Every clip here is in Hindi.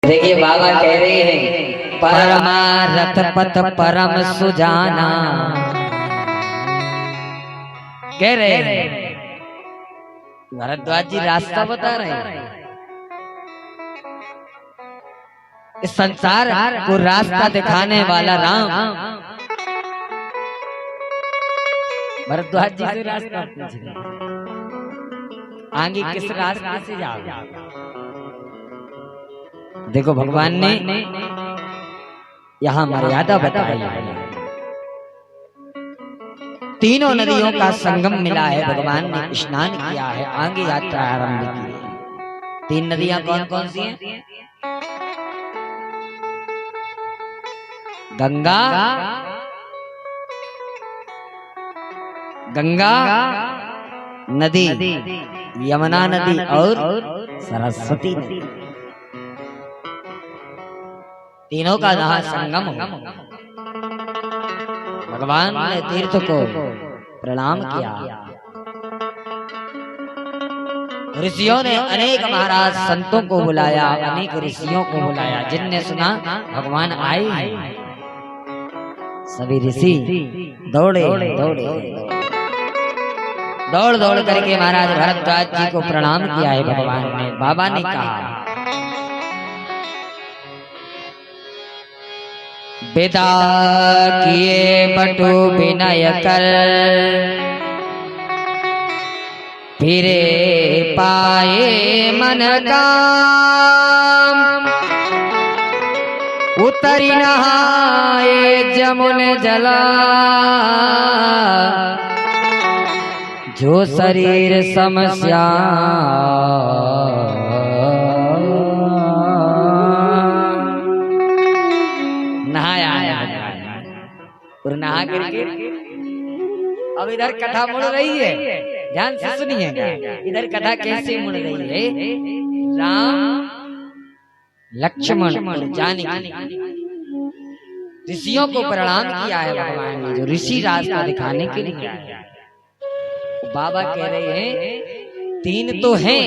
देखिए बाबा कह रहे हैं परमारथ पथ परम सुजाना, कह रहे हैं भरद्वाज जी रास्ता बता रहे हैं। इस संसार को रास्ता दिखाने वाला राम भरद्वाज जी से रास्ता पूछ रहे, आगे किस रास्ते से जाओ। देखो भगवान ने यहाँ मर्यादा बताई है। तीनों नदियों का संगम मिला है, भगवान ने स्नान किया है, आगे यात्रा आरंभ की है। तीन नदियां कौन कौन सी हैं? गंगा, गंगा नदी, यमुना नदी और सरस्वती नदी, तीनों का जहां संगम हो। भगवान ने तीर्थ को प्रणाम किया। ऋषियों ने अनेक महाराज संतों को बुलाया, अनेक ऋषियों को बुलाया, जिनने सुना भगवान आए। सभी ऋषि दौड़े दौड़े दौड़ दौड़ करके महाराज भरद्वाज जी को प्रणाम किया है भगवान ने। बाबा ने कहा विदा किए बटु विनय कर, फिरे पाए मन काम, उतरी नहाए जमुन जला, जो शरीर समस्या और नहा करके अब इधर कथा मुड़ रही है। ध्यान से सुनिएगा, इधर कथा कैसे मुड़ रही है। राम लक्ष्मण और जानकी ऋषियों को प्रणाम किया है भगवान ने, जो ऋषि रास्ता दिखाने के लिए आए। बाबा कह रहे हैं तीन तो हैं,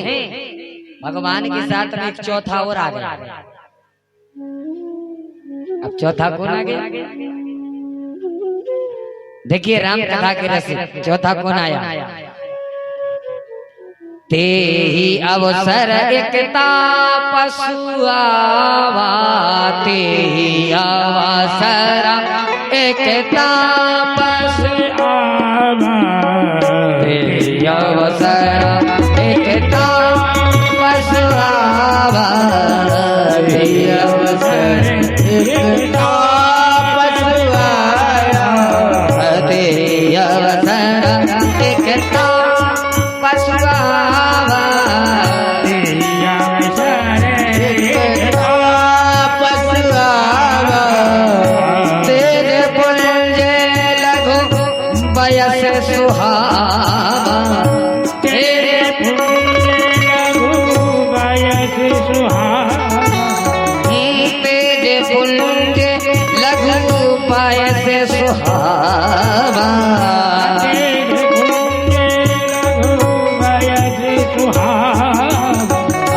भगवान के साथ में एक चौथा और आ गया। अब चौथा कौन आ गया? देखिए राम कथा के रस चौथा कौन आया? ते ही अवसर एक तापसु आवा, ते ही अवसर एक तापसु आवा, ते ही अवसर एक तापसु आवा, ते ही अवसर एक तापसु आया, ते अवसर एक तापसु आवा, ते अवसर एक तापसु आवा, तेरे पुंज लघु बयस सुहावा, तेरे पुंज लघु बयस सुहावा, तेरे पुंज लघु बयस सुहावा, तेरे पुंज लघु बयस सुहावा,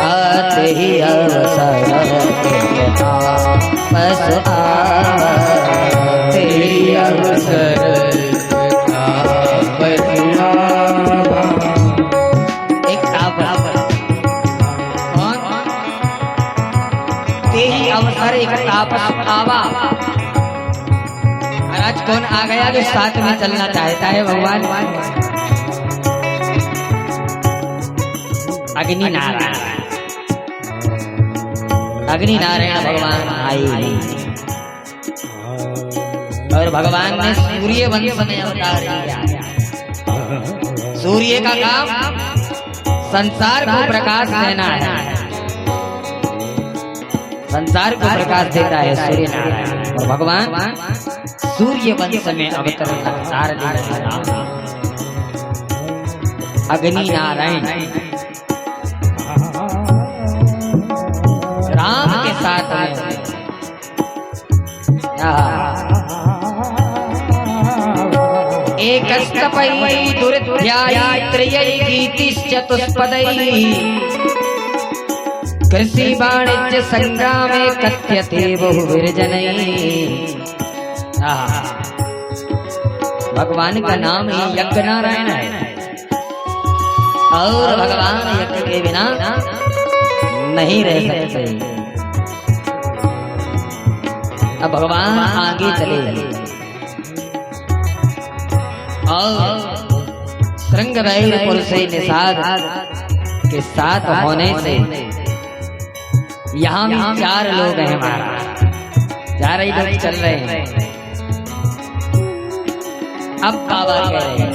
आते ही अवसर एक तापसु आवा, तेरी अवसर एक तापसु आवा। एक तापस कौन? तेरी अवसर एक तापसु आवा। महाराज कौन आ गया जो साथ में चलना चाहता है भगवान? अग्नि नारायण, अग्नि नारायण भगवान आए और भगवान ने सूर्य वंश में अवतार लिया। सूर्य का काम संसार को प्रकाश देना है, संसार को प्रकाश देता है सूर्य नारायण। और भगवान सूर्य वंश में अवतार लिया अग्नि नारायण। राम के साथ में एकस्तपै दुर्ध्यायी त्रयैः गीतिश्चतुष्पदैः कृषि वाणिज्य संग्रामे कथ्यते बहुविरजनैः। भगवान का नाम ही यज्ञ नारायण है और भगवान यज्ञ के बिना नहीं रह सकते। अब भगवान आगे चले और श्रृंगबैर से निषाद के साथ होने से यहाँ भी 4 लोग हैं हमारा, 4 ही लोग चल रहे हैं। अब बाबा कह रहे हैं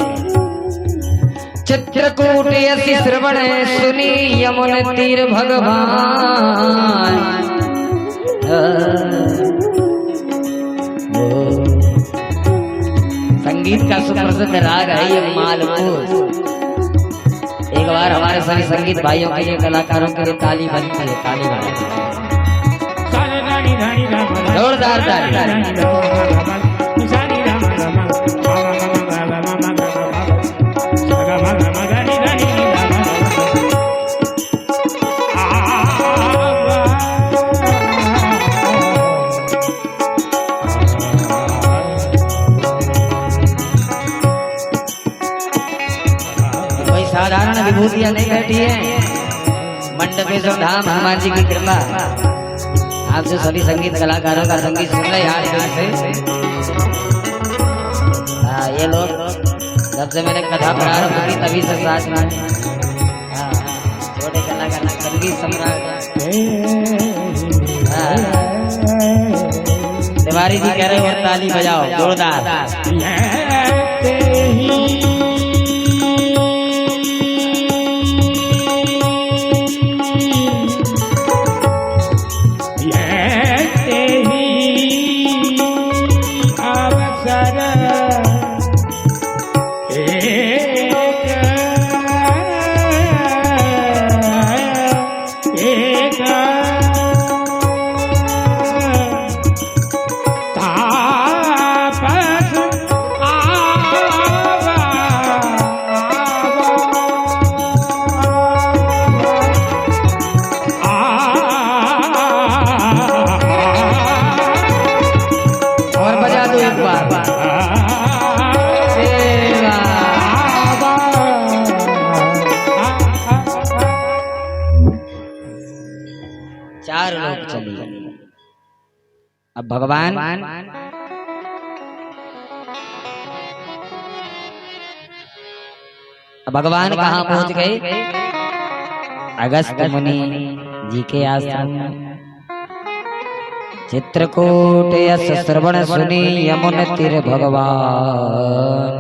चित्रकूट यसी श्रवण सुनी यमुन तीर भगवान। संगीत का सुप्रसिद्ध राग है ये मालपुर। एक बार हमारे सभी संगीत भाइयों के लिए, कलाकारों के लिए ताली बजती है, ताली बजती है, जोरदार ताली। साधारण विभूतियां नहीं बैठी है, मंडपेश्वर धाम हनुमान जी की कृपा। आप जो सभी संगीत कलाकारों का संगीत सुन रहे यार से, ये लोग जब से मैंने कथा प्रारंभ की तभी से साथ में छोटे कलाकार संगीत सम्राट तिवारी जी कह रहे हो ताली बजाओ जोरदार। अब भगवान कहाँ पहुंच गए? अगस्त मुनि जी के आश्रम। चित्रकूट यस श्रवण सुनी यमुन तीर भगवान।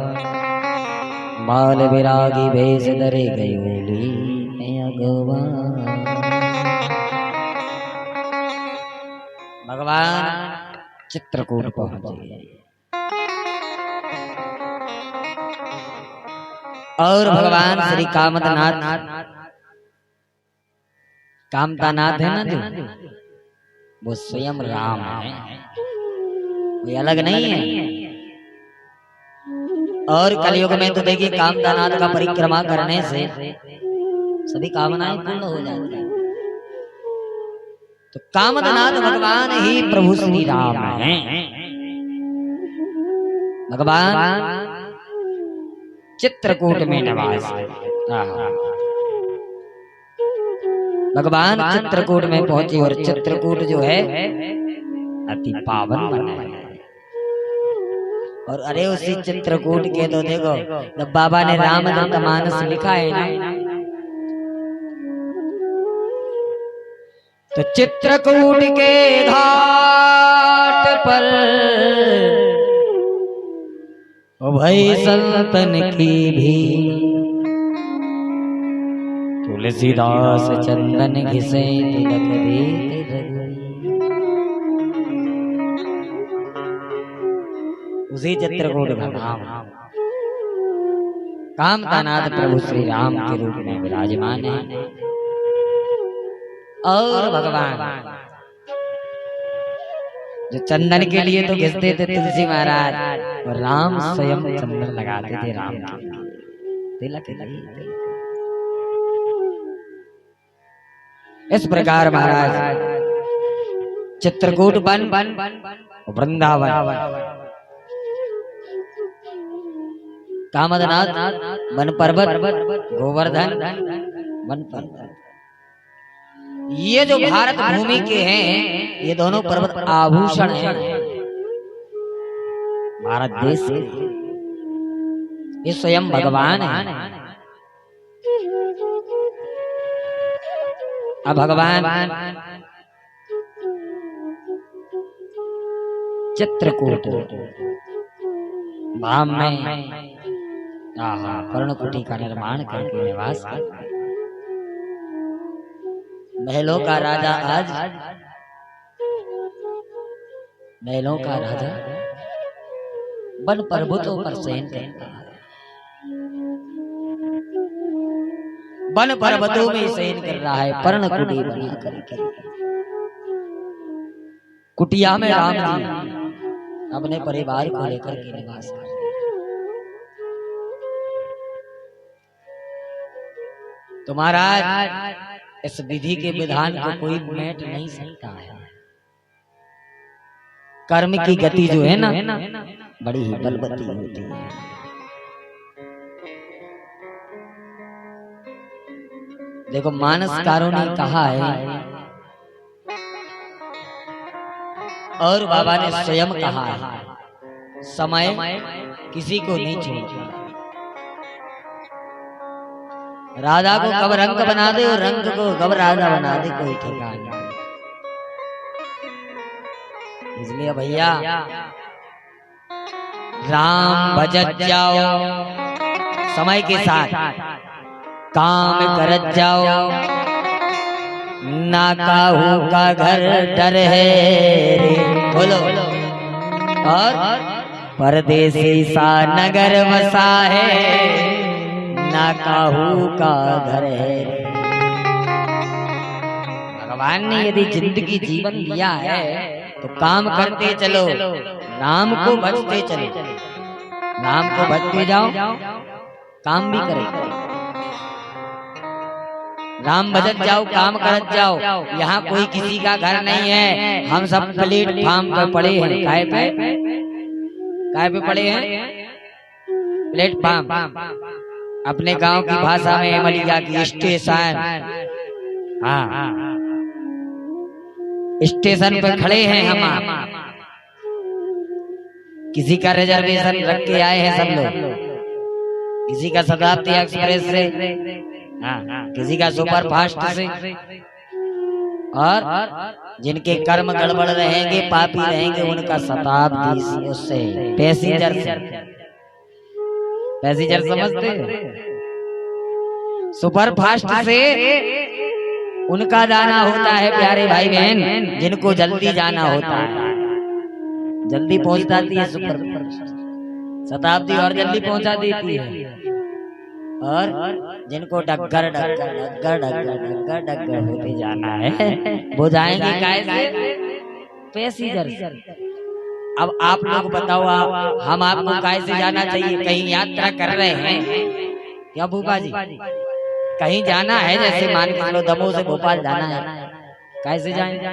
बाल विरागी भेष धरे गयोली भगवान चित्रकूट पहुंचे और भगवान श्री कामतानाथ है ना जो, वो स्वयं राम है, कोई अलग नहीं है। और कलयुग में तो देखिए कामतानाथ का परिक्रमा करने से सभी कामनाएं पूर्ण हो जाती हैं। तो कामनाथ भगवान ही प्रभु श्री राम हैं। भगवान चित्रकूट में निवास। भगवान चित्रकूट में पहुंचे और चित्रकूट जो है अति पावन बना है। और अरे उसी चित्रकूट के तो देखो जब बाबा ने रामचरितमानस लिखा है ना, तो चित्रकूट के घाट पर भई संतन की भी तुलसीदास चंदन घिसे तिलक देते रघुवीर। उसी चित्रकूट का नाम कामतानाथ प्रभु श्री राम के रूप में विराजमान है। और भगवान जो चंदन के लिए तो घिसते थे तुलसी महाराज, और राम स्वयं चंदन लगाते थे राम तिलक। इस प्रकार महाराज चित्रकूट वन वृंदावन कामदनाथ वन पर्वत गोवर्धन वन पर्वत, ये जो भारत भूमि के हैं ये दोनों पर्वत आभूषण हैं भारत देश के। ये स्वयं भगवान है। अब भगवान चित्रकूट धाम में पर्णकुटी का निर्माण करके निवास करते। महलों का राजा आज, महलों का राजा वन पर्वतों पर शयन करता है, वन पर्वतों में शयन कर रहा है, पर्णकुटी बना करके। कुटिया में राम जी अपने परिवार को लेकर के निवास करते। तो महाराज इस विधि के विधान को कोई मेट नहीं सकता है। कर्म की गति जो है ना बड़ी ही बलवती होती है। देखो मानसकारों ने कहा है और बाबा ने स्वयं कहा है, समय किसी को नहीं छोड़ता। राधा को कब रंग बना दे और रंग को कब राधा बना दे कोई ठिकाना नहीं। इसलिए भैया राम भजत जाओ, समय के साथ काम करत जाओ, ना काहू का घर डर है रे बोलो, और परदेसी सा नगर बसा है, ना काहू का घर है। भगवान ने यदि जिंदगी जीवन दिया है तो काम करते चलो, राम को भजते चलो, राम को भजते जाओ, काम भी करें। राम भजत जाओ, काम करत जाओ। यहाँ कोई किसी का घर नहीं है, हम सब प्लेटफार्म पे पड़े हैं। काय पे पड़े हैं? प्लेटफार्म। अपने गांव की भाषा में मलिया की स्टेशन। हाँ, स्टेशन पे खड़े हैं हम। किसी का रिजर्वेशन रख के आए हैं सब लोग, किसी का शताब्दी एक्सप्रेस से, किसी का सुपर फास्ट से, और जिनके कर्म गड़बड़ रहेंगे, पापी रहेंगे, उनका शताब्दी से, उससे पैसेंजर से। पैसेंजर समझते? सुपर फास्ट से उनका जाना होता है प्यारे भाई बहन, जिनको जल्दी जाना होता है, जल्दी पहुंच जाती है सुपर शताब्दी, और जल्दी पहुंचा देती है। और जिनको डग्गर डग्गर डग्गर डग्गर डग्गर डग्गर होते जाना है, वो जाएंगे कैसे? पैसेंजर। अब आप लोग बताओ, हम आपको कैसे जाना चाहिए? कहीं यात्रा कर रहे हैं क्या भूपा जी? कहीं जाना है, जैसे मान के चलो दमोह से भोपाल जाना है, कैसे जाएंगे?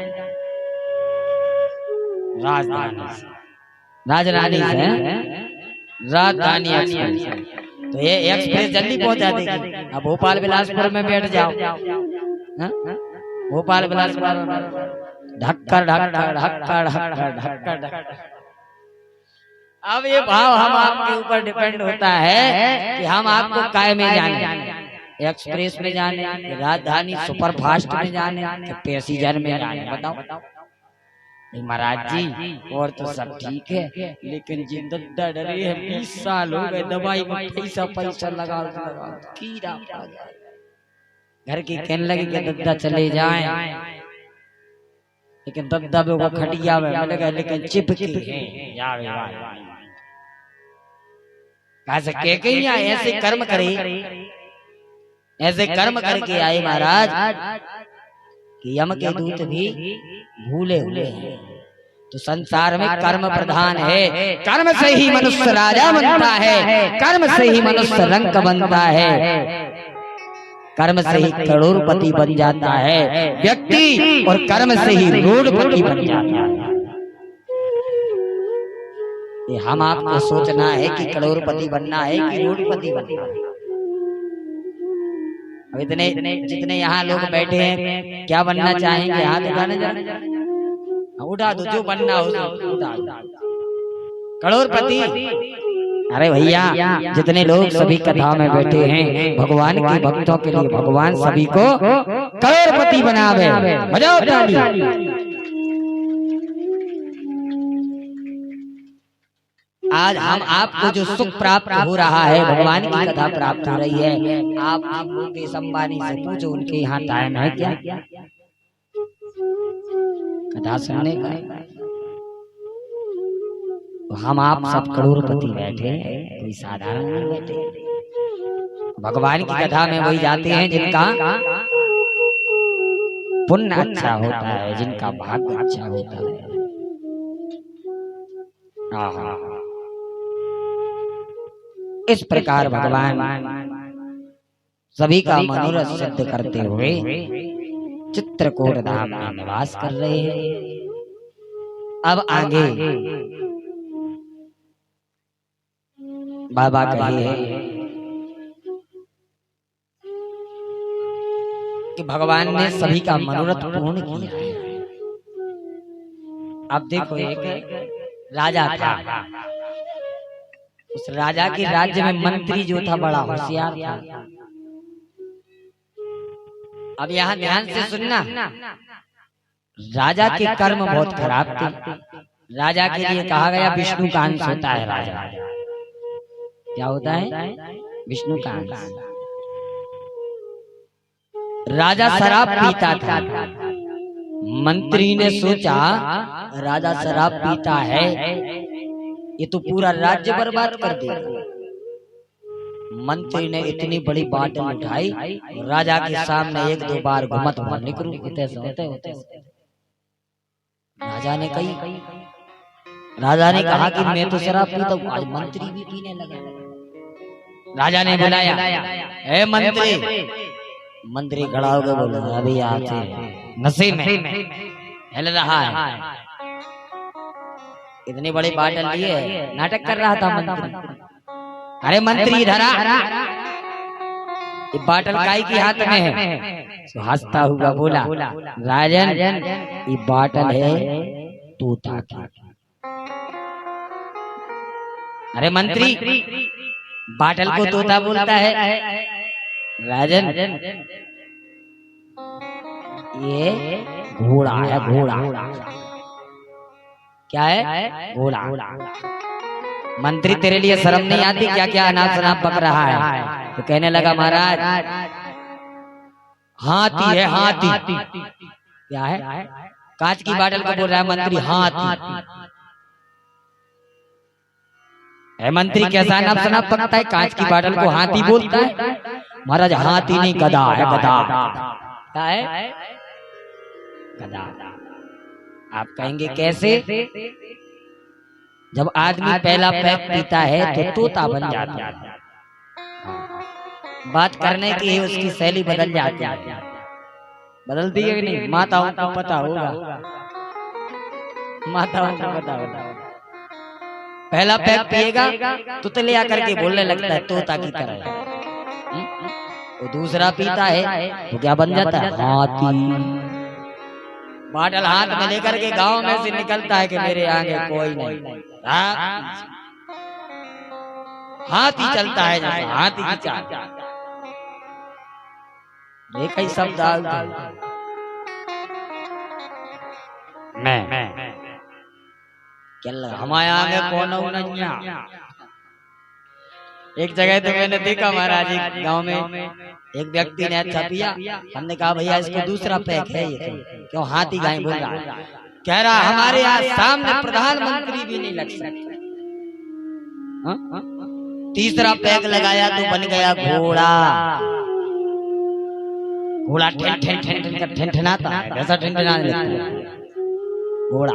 राजधानी से, राजधानी से, राजधानी एक्सप्रेस। तो ये एक्सप्रेस जल्दी पहुंचा देगी। अब भोपाल बिलासपुर में बैठ जाओ, भोपाल बिलासपुर ढक्कर ढक्कर ढक्कर ढक्कर ढक्कर ढक्कर। अब ये भाव हम आपके ऊपर डिपेंड होता है कि हम आपको काय में जाने, एक्सप्रेस में जाने, राजधानी सुपर फास्ट में जाने, पैसेंजर में जाने? बताओ महाराज जी। और तो सब ठीक है, लेकिन जिन दद्दा डरे हैं 20 साल हो गए, दवाई में पैसा लगा कीड़ा पा गया। घर की कहने लगे कि दद्दा चले जाएं, लेकिन दद्दा भी वो खटिया में लगा, लेकिन चिपकी है। कैसे ऐसे कर्म करे, ऐसे कर्म करके आए महाराज कि यम के दूत भी भूले हुए हैं। तो संसार में कर्म प्रधान है, कर्म से ही मनुष्य राजा बनता है, कर्म से ही मनुष्य रंक बनता है, कर्म से ही करोड़पति बन जाता है व्यक्ति, और कर्म से ही रोडपति बन जाता है। ये हम आपको सोचना है कि करोड़पति बनना है कि रोडपति बनना है। अब इतने जितने यहाँ लोग बैठे हैं, क्या बनना चाहेंगे? हाथ उठाने जाने, उठा दो, जो बनना हो उठा दो। करोड़पति। अरे भैया, जितने लोग सभी कथा में बैठे हैं, भगवान के भक्तों के लिए भगवान सभी को करोड़पति बनावे। बजाओ ताली। आज हम आपको जो सुख प्राप्त हो रहा है, भगवान की कथा प्राप्त हो रही है। आप मुकेश अंबानी से पूछो, उनके यहाँ टाइम है क्या कथा सुनने का? तो हम आप सब करोड़पति बैठे, कोई साधारण नहीं बैठे। भगवान की कथा में वही जाते हैं जिनका पुण्य अच्छा होता है, जिनका भाग्य अच्छा होता है। इस प्रकार भगवान सभी का मनोरथ सिद्ध करते हुए चित्रकूट धाम में निवास कर रहे हैं। अब आगे बाबा कहिए कि भगवान ने सभी का मनोरथ पूर्ण किया है। अब देखो, एक राजा था, उस राजा के राज्य में मंत्री जो था बड़ा होशियार था। अब यहाँ ध्यान से सुनना, राजा के कर्म बहुत खराब थे। राजा के लिए कहा गया विष्णु का अंश होता है राजा। क्या होता है? विष्णु का अंश। राजा शराब पीता था। मंत्री ने सोचा राजा शराब पीता है, ये तो पूरा राज्य बर्बाद कर देगा। मंत्री ने इतनी बड़ी बाटल उठाई, राजा के सामने एक दो बार घुमत मारने को होते। राजा ने कहा कि मैं तो शराब पीता हूँ, आज मंत्री भी पीने लगा। राजा ने बुलाया, ए मंत्री। मंत्री खड़ा हो गया, बोला अभी आते नशे में हिल रहा है, इतनी बड़ी बाटल लिए नाटक कर रहा था मंत्री। अरे मंत्री इधर आ, ये बाटल काई की हाथ में है? तो हंसता हुआ बोला, राजन ये बाटल है तोता की। अरे मंत्री, बाटल को तोता बोलता है? राजन ये घोड़ा है, घोड़ा। क्या है? घोड़ा। मंत्री तेरे लिए शर्म नहीं आती क्या? क्या अनाप शनाप बक रहा है? तो कहने लगा, महाराज हाथी है, हाथी। क्या है? कांच की बाटल को बोल रहा है मंत्री हाथी। है मंत्री, कैसा अनाप शनाप बकता है? कांच की बाटल को हाथी बोलता है? महाराज हाथी नहीं, गधा है, गधा। क्या है? गधा। आप कहेंगे कैसे? जब आदमी पहला पैक पीता है तो तोता बन जाता है, बात करने की ही उसकी शैली बदल जाती है। बदलती है कि नहीं? माताओं को पता होगा, माताओं को पता होगा। पहला पैक पिएगा तो तलिया करके बोलने लगता है तोता की तरह। वो दूसरा पीता है तो क्या बन जाता है? हाथी। बाटल हाथ में लेकर के गांव में से निकलता है कि मेरे आगे कोई नहीं, हाथी चलता है जैसे हाथी की चाल। एक ही शब्द मैं क्या लगा हमारे आगे कौन नैया। एक जगह तो मैंने देखा महाराज, एक गांव में एक व्यक्ति ने अच्छा पिया। हमने कहा भैया इसको दूसरा पैक है, ये तो क्यों हाथी गाय बोल रहा है? कह रहा हमारे यहाँ सामने प्रधानमंत्री भी नहीं लग सकते। तीसरा पैक लगाया तो बन गया घोड़ा। घोड़ा ठन ठन ठन ठन कर ठनठनाता है, वैसा ठनठनाने लगता है घोड़ा।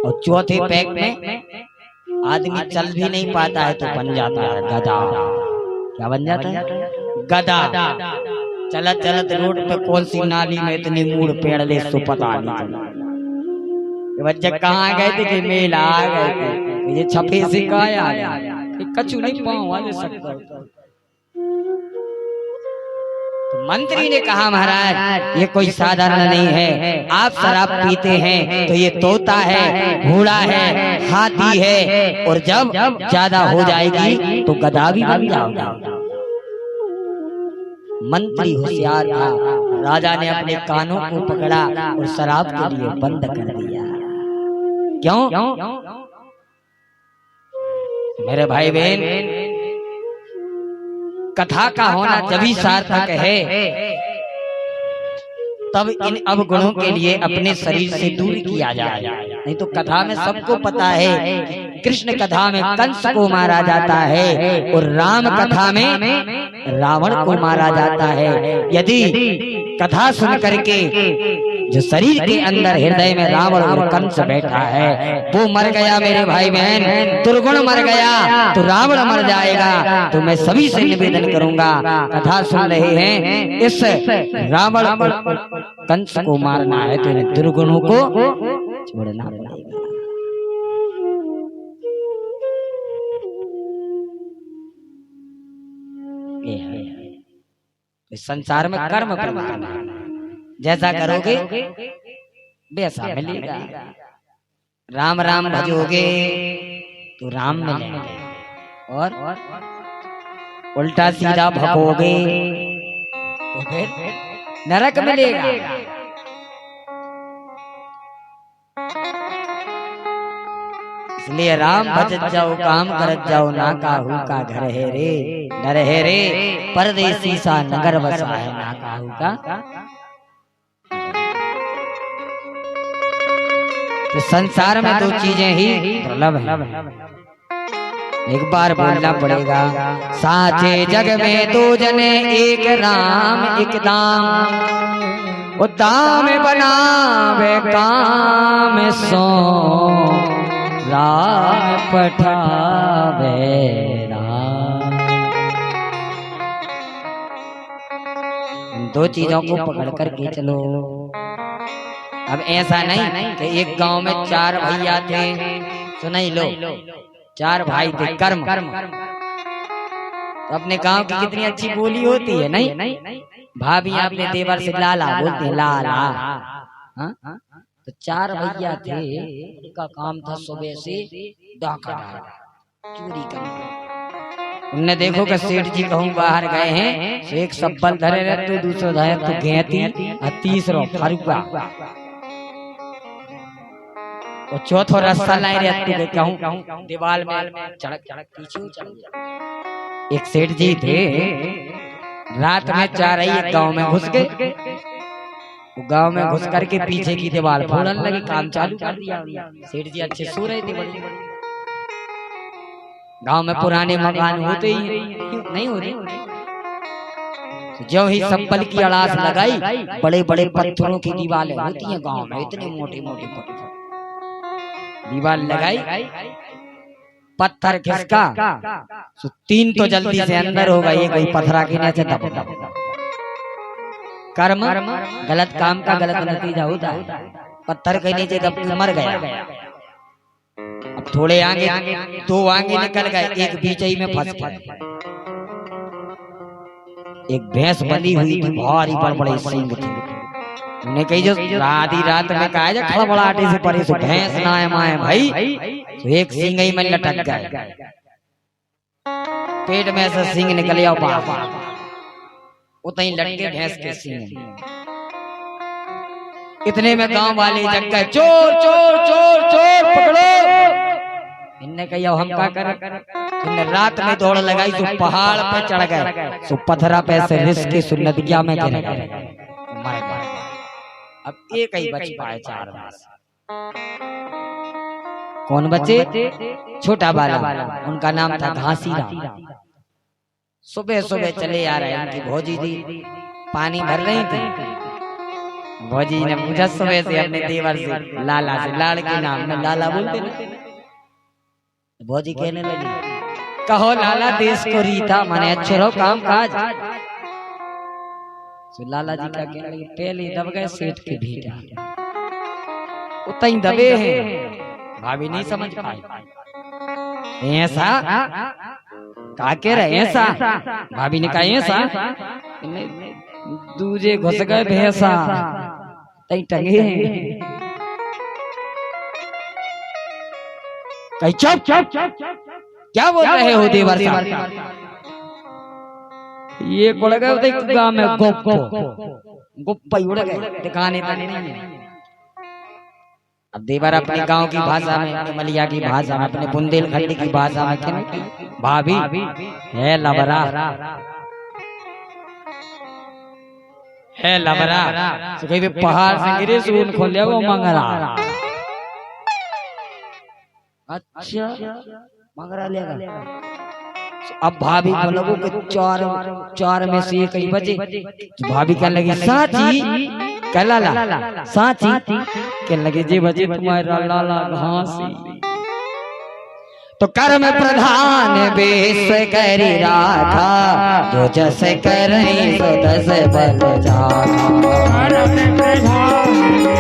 और चौथे पैक में आदमी चल भी नहीं पाता है तो बन जाता है गधा। क्या बन जाता है? गधा। चलत चलत रोड पे कौन सी नाली में इतनी मूड़ पेड़ ले सो पता नहीं चला। ये बच्चे कहाँ गए थे कि मेला आ गए थे, ये छपे से काया कछु नहीं पाँव वाले सकता। तो मंत्री ने कहा महाराज ये कोई साधारण नहीं है, आप शराब पीते हैं तो ये तोता है, घोड़ा है, हाथी है, और जब ज्यादा हो जाएगी तो गधा भी बन जाओगे। मंत्री होशियार था, राजा ने अपने कानों को पकड़ा और शराब के लिए बंद कर दिया। क्यों? मेरे भाई बहन, कथा का होना जब भी सार्थक है तब इन अवगुणों के लिए अपने शरीर से दूर किया जाए। नहीं तो कथा में सबको पता है, कृष्ण कथा में कंस को मारा जाता है और राम कथा में रावण को मारा जाता है। यदि कथा सुन करके जो शरीर के अंदर हृदय में रावण और कंस बैठा है वो मर गया मेरे भाई बहन, दुर्गुण मर गया तो रावण मर जाएगा। तो मैं सभी से निवेदन करूंगा, कथा सुन रहे हैं, इस रावण और कंस को मारना है तो इन दुर्गुणों को छोड़ना पड़ेगा। इस संसार में कर्म करना, जैसा करोगे वैसा मिलेगा। राम राम भजोगे तो राम मिलेंगे, और उल्टा सीधा भगोगे तो फिर नरक मिलेगा। इसलिए राम भजत जाओ, काम करत जाओ, ना काहू का घर है रे, नर है रे परदेसी सा नगर बसा है, ना काहू का। तो संसार में दो चीजें ही दुर्लभ है, एक बार बोलना पड़ेगा, साचे जग में दो जने, एक राम एक दाम, वो दाम बनावे काम सो राम पठावे राम। इन दो चीजों को पकड़ करके चलो। अब ऐसा नहीं कि एक गांव में चार भैया थे, सुनाई लो, चार भाई थे, कर्म। तो अपने गांव की कितनी अच्छी बोली होती है, नहीं भाभी अपने देवर से लाला बोलते हैं, लाला। हाँ? तो चार भैया थे, उनका काम था सुबह से डाका डालना, चोरी करना। उनने देखो कि सेठ जी कहूँ बाहर गए हैं, तो एक सब्बल धरे रहते, दूसरा धरे तो घेती, और तीसरा फरुआ, और चौथो रास्ता लाए रहते थे, कहूँ दीवार में चढ़क चढ़क पीछे चल गया। एक सेठ जी थे, रात में चाह रही एक गांव में घुस गए, गांव में घुस करके पीछे की दीवार फोड़ने लगे, काम चालू कर दिया। सेठ जी अच्छे सो रहे थे, बड़े गांव में पुराने मकान होते ही नहीं हो रहे। जो ही सब्बल की अड़ास लगाई, बड़े बड़े पत्थरों की दीवारें होती हैं गांव में, इतने मोटे मोटे पत्थर, दीवार लगाई, पत्थर खिसका, तो तीन तो जल्दी से अंदर हो गई, कोई पत्थरा के नीचे दब। कर्म गलत काम का गलत नतीजा होता है, पत्थर के नीचे दब मर गया। अब थोड़े आगे, दो आगे निकल गए, एक बीच ही में फंस गया। एक भैंस बंधी हुई थी, भारी बड़े सींग थे। उन्हें कही जो आधी रात में कहा जा खड़बड़ाहटे से परे से भैंस ना है माए भाई, तो एक सींग ही में लटक गया, पेट में से सींग निकल गया, उतनी लटके भैंस के सींग। इतने में गांव वाले जग गए, चोर चोर चोर चोर पकड़ो। इनने कहा हम क्या करें, इनने रात में दौड़ लगाई, तो पहाड़ पे चढ़ गए, तो पत्थरा पे से रिस्क की सुन्नतिया में गिर गए, मर गए। अब एक ही बच पाए 4 मास। कौन बचे? छोटा बाला, उनका नाम था घासीराम। सुबह सुबह चले आ रहे, उनकी भौजी जी पानी भर रही थी। भौजी ने पूछा सुबह से अपने देवर से, लाला से, लाड़ के नाम में लाला बोलते ना। भौजी कहने लगी, कहो लाला देश को रीता, माने अच्छे रहो काम काज। तो लाला जी का कहने लगे पहले दब गए सेठ के भीटा उतई दबे हैं। भाभी नहीं समझ पाई ऐसा का कह रहे ऐसा। भाभी ने कहा ऐसा दूजे घुस गए भैंसा तई टंगे हैं। कहीं चुप क्या बोल रहे हो देवर साहब। ये उड़ गए गाँव में गुप्प उड़ गए ठिकाने नहीं है। अब देवर अपने गांव की भाषा में अपने मलिया की भाषा में अपने बुंदेलखंड की भाषा में कहने भाभी है लबरा है लबरा तो कहीं पहाड़ से गिरे सून खोले वो मंगरा। अच्छा मंगरा लेगा। अब भाभी को लगो कि चार में से कई बजे तो भाभी कहने लगी साथी कहला साथी कहने लगे जे बजे तुम्हारा लाला घासी। तो कर्म प्रधान बेस करी राखा जो जस करे सो तस बल जाना। कर्म प्रधान